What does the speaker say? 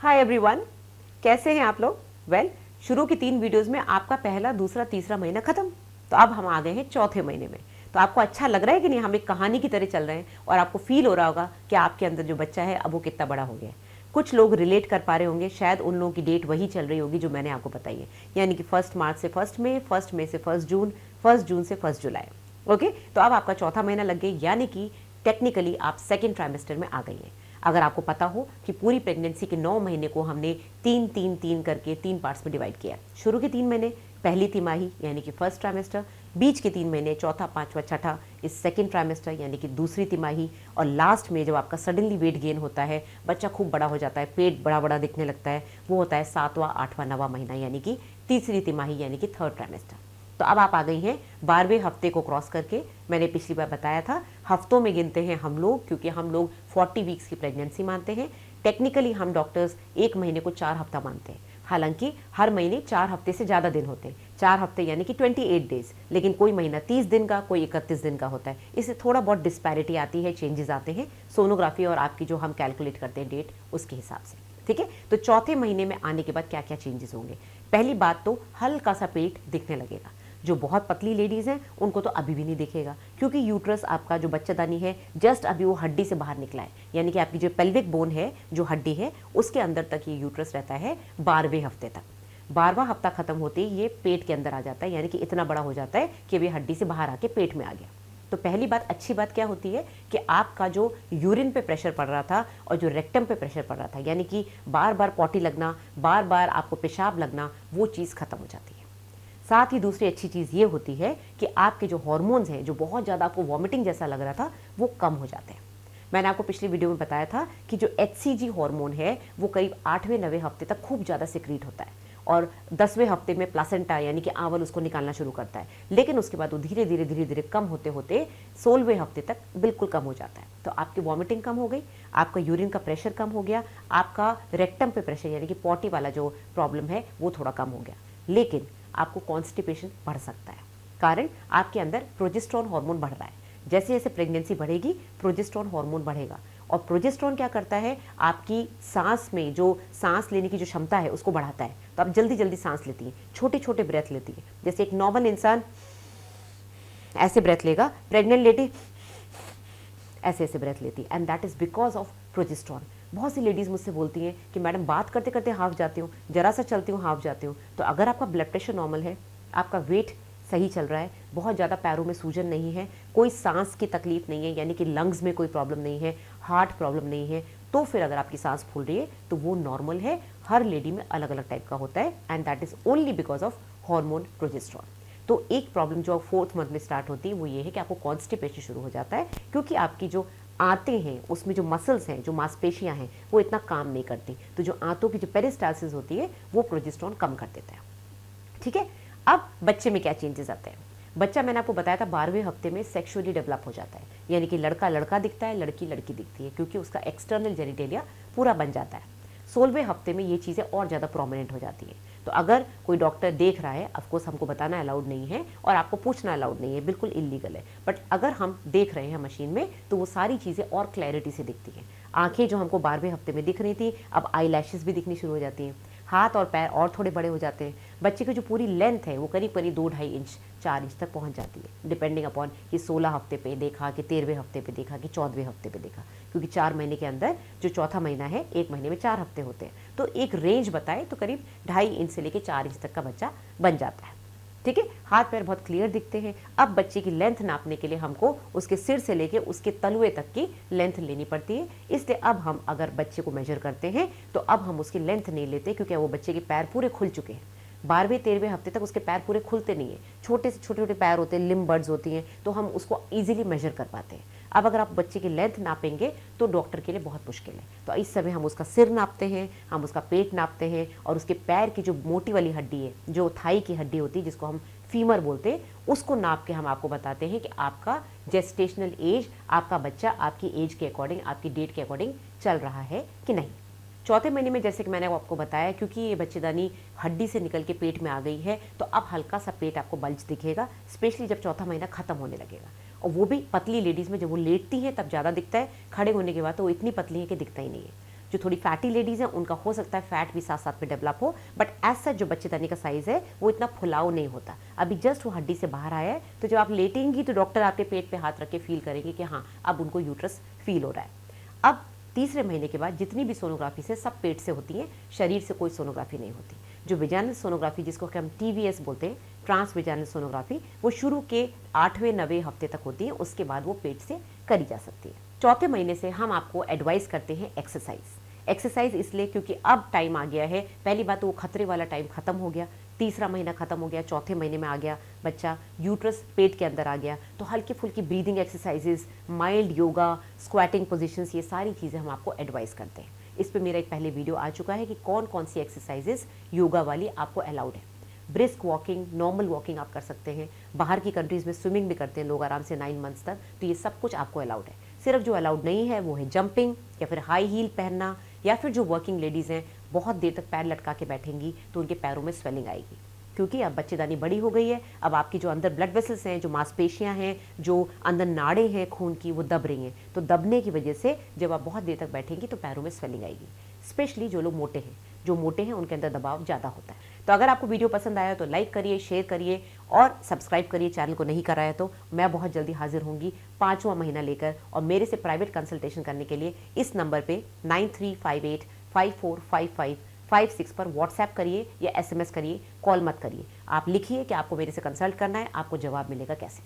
Hi everyone, कैसे हैं आप लोग? शुरू की 3 वीडियोस में आपका पहला, दूसरा, तीसरा महीना खत्म। तो अब हम आ गए हैं चौथे महीने में। तो आपको अच्छा लग रहा है कि नहीं? हम एक कहानी की तरह चल रहे हैं और आपको फील हो रहा होगा कि आपके अंदर जो बच्चा है अब वो कितना बड़ा हो गया है। कुछ लोग रिलेट कर पा रहे होंगे, शायद उन लोगों की डेट वही चल रही होगी जो मैंने आपको बताई है, यानी कि 1 मार्च से 1 मई, 1 मई से 1 जून, 1 जून से 1 जुलाई। ओके, तो अब आपका चौथा महीना लग गया, यानी कि टेक्निकली आप सेकेंड ट्राइमेस्टर में आ गई हैं। अगर आपको पता हो कि पूरी प्रेगनेंसी के 9 महीने को हमने 3-3-3 करके 3 पार्ट्स में डिवाइड किया। शुरू के 3 महीने पहली तिमाही यानी कि फर्स्ट ट्राइमेस्टर, बीच के 3 महीने चौथा, पांचवा, छठा इस सेकेंड ट्राइमेस्टर यानी कि दूसरी तिमाही, और लास्ट में जब आपका सडनली वेट गेन होता है, बच्चा खूब बड़ा हो जाता है, पेट बड़ा बड़ा दिखने लगता है, वो होता है 7वां, 8वां, 9वां महीना यानी कि तीसरी तिमाही यानी कि थर्ड ट्राइमेस्टर। तो अब आप आ गई हैं 12वें हफ्ते को क्रॉस करके। मैंने पिछली बार बताया था हफ्तों में गिनते हैं हम लोग, क्योंकि हम लोग 40 वीक्स की प्रेगनेंसी मानते हैं। टेक्निकली हम डॉक्टर्स एक महीने को 4 हफ्ता मानते हैं, हालांकि हर महीने 4 हफ्ते से ज़्यादा दिन होते हैं। 4 हफ्ते यानी कि 28 डेज, लेकिन कोई महीना 30 दिन का, कोई 31 दिन का होता है। इससे थोड़ा बहुत डिस्पैरिटी आती है, चेंजेस आते हैं सोनोग्राफी और आपकी जो हम कैलकुलेट करते हैं डेट, उसके हिसाब से। ठीक है, तो चौथे महीने में आने के बाद क्या क्या चेंजेस होंगे? पहली बात तो हल्का सा पेट दिखने लगेगा। जो बहुत पतली लेडीज़ हैं उनको तो अभी भी नहीं दिखेगा, क्योंकि यूट्रस आपका जो बच्चादानी है जस्ट अभी वो हड्डी से बाहर निकला है, यानी कि आपकी जो पेल्विक बोन है, जो हड्डी है, उसके अंदर तक ये यूट्रस रहता है 12वें हफ्ते तक। 12वां हफ्ता खत्म होते ही ये पेट के अंदर आ जाता है, यानी कि इतना बड़ा हो जाता है कि वे हड्डी से बाहर आके पेट में आ गया। तो पहली बात, अच्छी बात क्या होती है कि आपका जो यूरिन पे प्रेशर पड़ रहा था और जो रेक्टम पे प्रेशर पड़ रहा था, यानी कि बार बार पॉटी लगना, बार बार आपको पेशाब लगना, वो चीज़ खत्म हो जाती है। साथ ही दूसरी अच्छी चीज़ ये होती है कि आपके जो हार्मोन्स हैं, जो बहुत ज़्यादा आपको वॉमिटिंग जैसा लग रहा था, वो कम हो जाते हैं। मैंने आपको पिछली वीडियो में बताया था कि जो HCG हार्मोन है वो करीब 8वें 9वें हफ्ते तक खूब ज़्यादा सिक्रीट होता है, और 10वें हफ्ते में प्लासेंटा यानी कि आंवल उसको निकालना शुरू करता है, लेकिन उसके बाद वो धीरे धीरे धीरे धीरे कम होते होते 16वें हफ्ते तक बिल्कुल कम हो जाता है। तो आपकी वॉमिटिंग कम हो गई, आपका यूरिन का प्रेशर कम हो गया, आपका रेक्टम पे प्रेशर यानी कि पॉटी वाला जो प्रॉब्लम है वो थोड़ा कम हो गया। लेकिन आपको कॉन्स्टिपेशन बढ़ सकता है, कारण आपके अंदर प्रोजेस्टेरोन हार्मोन बढ़ रहा है। जैसे जैसे प्रेगनेंसी बढ़ेगी प्रोजेस्टेरोन हार्मोन बढ़ेगा, और प्रोजेस्टेरोन क्या करता है, आपकी सांस में जो सांस लेने की जो क्षमता है उसको बढ़ाता है। तो आप जल्दी जल्दी सांस लेती हैं, छोटे छोटे ब्रेथ लेती है। जैसे एक नॉर्मल इंसान ऐसे ब्रेथ लेगा, प्रेग्नेंट लेडी ऐसे ऐसे ब्रेथ लेती है, and that is because of progesterone. बहुत सी लेडीज़ मुझसे बोलती हैं कि मैडम बात करते करते हाफ जाती हूँ, जरा सा चलती हूँ हाफ जाती हूँ। तो अगर आपका ब्लड प्रेशर नॉर्मल है, आपका वेट सही चल रहा है, बहुत ज़्यादा पैरों में सूजन नहीं है, कोई सांस की तकलीफ नहीं है, यानी कि लंग्स में कोई प्रॉब्लम नहीं है, हार्ट प्रॉब्लम नहीं है, तो फिर अगर आपकी सांस फूल रही है तो वो नॉर्मल है। हर लेडी में अलग अलग टाइप का होता है, and that is only because of hormone progesterone. तो एक प्रॉब्लम जो 4th मंथ में स्टार्ट होती है वो ये है कि आपको कॉन्स्टिपेशन शुरू हो जाता है, क्योंकि आपकी जो आंतें हैं उसमें जो मसल्स हैं, जो मांसपेशियां हैं, वो इतना काम नहीं करती। तो जो आंतों की जो पेरिस्टाल्सिस होती है वो प्रोजेस्टेरोन कम कर देता है। ठीक है, अब बच्चे में क्या चेंजेस आते हैं? बच्चा मैंने आपको बताया था 12वें हफ्ते में सेक्सुअली डेवलप हो जाता है, यानी कि लड़का लड़का दिखता है, लड़की लड़की दिखती है, क्योंकि उसका एक्सटर्नल जेनिटेलिया पूरा बन जाता है। 16वें हफ्ते में ये चीज़ें और ज़्यादा प्रोमिनेंट हो जाती है। तो अगर कोई डॉक्टर देख रहा है, ऑफकोर्स हमको बताना अलाउड नहीं है और आपको पूछना अलाउड नहीं है, बिल्कुल इलीगल है, बट अगर हम देख रहे हैं मशीन में तो वो सारी चीज़ें और क्लैरिटी से दिखती हैं। आंखें जो हमको 12वें हफ्ते में दिख रही थी, अब आई लैशेस भी दिखनी शुरू हो जाती हैं, हाथ और पैर और थोड़े बड़े हो जाते हैं। बच्चे की जो पूरी लेंथ है वो करीब करीब 2-2.5 इंच 4 इंच तक पहुंच जाती है, डिपेंडिंग अपॉन कि 16 हफ्ते पे देखा, कि 13वें हफ्ते पे देखा, कि 14वें हफ्ते पे देखा, क्योंकि 4 महीने के अंदर जो चौथा महीना है, एक महीने में 4 हफ्ते होते हैं। तो एक रेंज बताए तो करीब 2.5 इंच से लेकर 4 इंच तक का बच्चा बन जाता है। ठीक है, हाथ पैर बहुत क्लियर दिखते हैं। अब बच्चे की लेंथ नापने के लिए हमको उसके सिर से लेके उसके तलुए तक की लेंथ लेनी पड़ती है, इसलिए अब हम अगर बच्चे को मेजर करते हैं तो अब हम उसकी लेंथ नहीं लेते, क्योंकि वो बच्चे के पैर पूरे खुल चुके हैं। 12वें 13वें हफ्ते तक उसके पैर पूरे खुलते नहीं है, छोटे से छोटे छोटे पैर होते हैं, लिम्ब बर्ड्स होती हैं, तो हम उसको ईजिली मेजर कर पाते हैं। अब अगर आप बच्चे की लेंथ नापेंगे तो डॉक्टर के लिए बहुत मुश्किल है। तो इस समय हम उसका सिर नापते हैं, हम उसका पेट नापते हैं, और उसके पैर की जो मोटी वाली हड्डी है, जो थाई की हड्डी होती है, जिसको हम फीमर बोलते हैं, उसको नाप के हम आपको बताते हैं कि आपका जेस्टेशनल एज, आपका बच्चा आपकी एज के अकॉर्डिंग, आपकी डेट के अकॉर्डिंग चल रहा है कि नहीं। चौथे महीने में जैसे कि मैंने आपको बताया, क्योंकि ये बच्चेदानी हड्डी से निकल के पेट में आ गई है, तो अब हल्का सा पेट आपको बल्ज दिखेगा, स्पेशली जब चौथा महीना खत्म होने लगेगा। और वो भी पतली लेडीज़ में जब वो लेटती हैं तब ज़्यादा दिखता है, खड़े होने के बाद तो वो इतनी पतली है कि दिखता ही नहीं है। जो थोड़ी फैटी लेडीज़ हैं उनका हो सकता है फैट भी साथ साथ में डेवलप हो, बट एज सच जो बच्चेदानी का साइज़ है वो इतना फुलाव नहीं होता। अभी जस्ट वो हड्डी से बाहर आया है, तो जब आप लेटेंगी तो डॉक्टर आपके पेट पे हाथ रख के फील करेंगे कि हाँ अब उनको यूट्रस फील हो रहा है। अब तीसरे महीने के बाद जितनी भी सोनोग्राफी से सब पेट से होती हैं, शरीर से कोई सोनोग्राफी नहीं होती। जो विजाइनल सोनोग्राफी जिसको हम TVS बोलते हैं, ट्रांस विजाइनल सोनोग्राफी, वो शुरू के 8वें-9वें हफ्ते तक होती है, उसके बाद वो पेट से करी जा सकती है। चौथे महीने से हम आपको एडवाइस करते हैं एक्सरसाइज इसलिए क्योंकि अब टाइम आ गया है, पहली बात तो वो खतरे वाला टाइम खत्म हो गया, तीसरा महीना खत्म हो गया, चौथे महीने में आ गया बच्चा, यूट्रस पेट के अंदर आ गया, तो हल्की फुल्की breathing exercises, mild yoga, squatting positions, ये सारी चीज़ें हम आपको एडवाइस करते हैं। इस पे मेरा एक पहले वीडियो आ चुका है कि कौन कौन सी एक्सरसाइजेस योगा वाली आपको अलाउड है। ब्रिस्क वॉकिंग, नॉर्मल वॉकिंग आप कर सकते हैं, बाहर की कंट्रीज़ में स्विमिंग भी करते हैं लोग आराम से 9 मंथ्स तक, तो ये सब कुछ आपको अलाउड है। सिर्फ जो अलाउड नहीं है वो है जंपिंग या फिर हाई हील पहनना, या फिर जो वर्किंग लेडीज़ हैं बहुत देर तक पैर लटका के बैठेंगी तो उनके पैरों में स्वेलिंग आएगी, क्योंकि अब बच्चेदानी बड़ी हो गई है, अब आपकी जो अंदर ब्लड वेसल्स हैं, जो मांसपेशियां हैं, जो अंदर नाड़ें हैं खून की, वो दब रही हैं, तो दबने की वजह से जब आप बहुत देर तक बैठेंगी तो पैरों में स्वेलिंग आएगी। स्पेशली जो लोग मोटे हैं, उनके अंदर दबाव ज़्यादा होता है। तो अगर आपको वीडियो पसंद आया तो लाइक करिए, शेयर करिए और सब्सक्राइब करिए चैनल को नहीं कराया तो। मैं बहुत जल्दी हाजिर होंगी 5वां महीना लेकर, और मेरे से प्राइवेट कंसल्टेशन करने के लिए इस नंबर पे 9358545556 पर व्हाट्सएप करिए या SMS करिए, कॉल मत करिए। आप लिखिए कि आपको मेरे से कंसल्ट करना है, आपको जवाब मिलेगा कैसे।